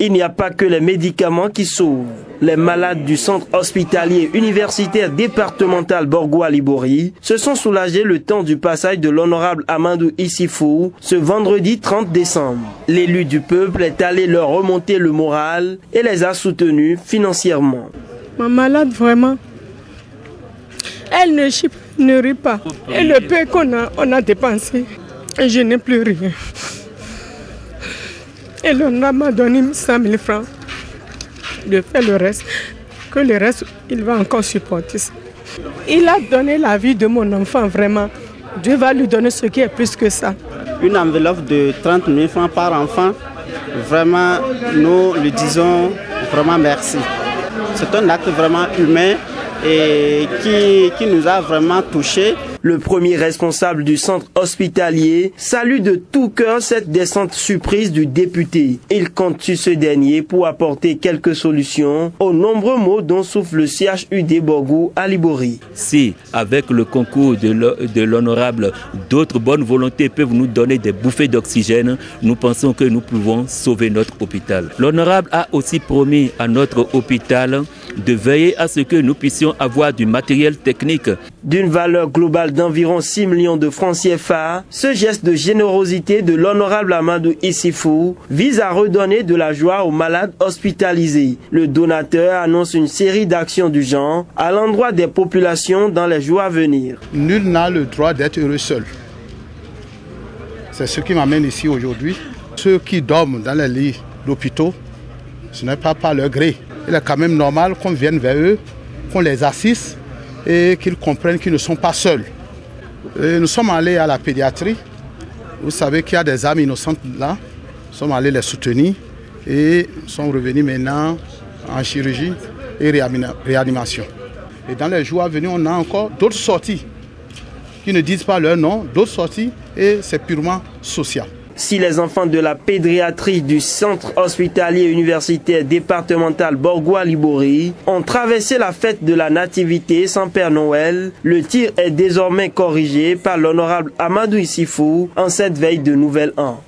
Il n'y a pas que les médicaments qui sauvent. Les malades du centre hospitalier universitaire départemental Borgo-Libori se sont soulagés le temps du passage de l'honorable Amadou Issifou ce vendredi 30 décembre. L'élu du peuple est allé leur remonter le moral et les a soutenus financièrement. Ma malade, vraiment, elle ne chie, ne rit pas. Et le peu qu'on a dépensé, et je n'ai plus rien. Et l'honorable m'a donné 100 000 francs de faire le reste, que le reste, il va encore supporter. Il a donné la vie de mon enfant, vraiment. Dieu va lui donner ce qui est plus que ça. Une enveloppe de 30 000 francs par enfant, vraiment, nous lui disons vraiment merci. C'est un acte vraiment humain et qui nous a vraiment touchés. Le premier responsable du centre hospitalier salue de tout cœur cette descente surprise du député. Il compte sur ce dernier pour apporter quelques solutions aux nombreux maux dont souffre le CHUD Borgo-Libori. Si, avec le concours de l'honorable, d'autres bonnes volontés peuvent nous donner des bouffées d'oxygène, nous pensons que nous pouvons sauver notre hôpital. L'honorable a aussi promis à notre hôpital de veiller à ce que nous puissions avoir du matériel technique. D'une valeur globale d'environ 6 millions de francs CFA, ce geste de générosité de l'honorable Amadou Issifou vise à redonner de la joie aux malades hospitalisés. Le donateur annonce une série d'actions du genre à l'endroit des populations dans les jours à venir. Nul n'a le droit d'être heureux seul. C'est ce qui m'amène ici aujourd'hui. Ceux qui dorment dans les lits d'hôpitaux, ce n'est pas par leur gré. Il est quand même normal qu'on vienne vers eux, qu'on les assiste et qu'ils comprennent qu'ils ne sont pas seuls. Et nous sommes allés à la pédiatrie. Vous savez qu'il y a des âmes innocentes là. Nous sommes allés les soutenir et nous sommes revenus maintenant en chirurgie et réanimation. Et dans les jours à venir, on a encore d'autres sorties qui ne disent pas leur nom, d'autres sorties et c'est purement social. Si les enfants de la pédiatrie du centre hospitalier universitaire départemental Borgo-Libori ont traversé la fête de la nativité sans Père Noël, le tir est désormais corrigé par l'honorable Amadou Issifou en cette veille de Nouvel An.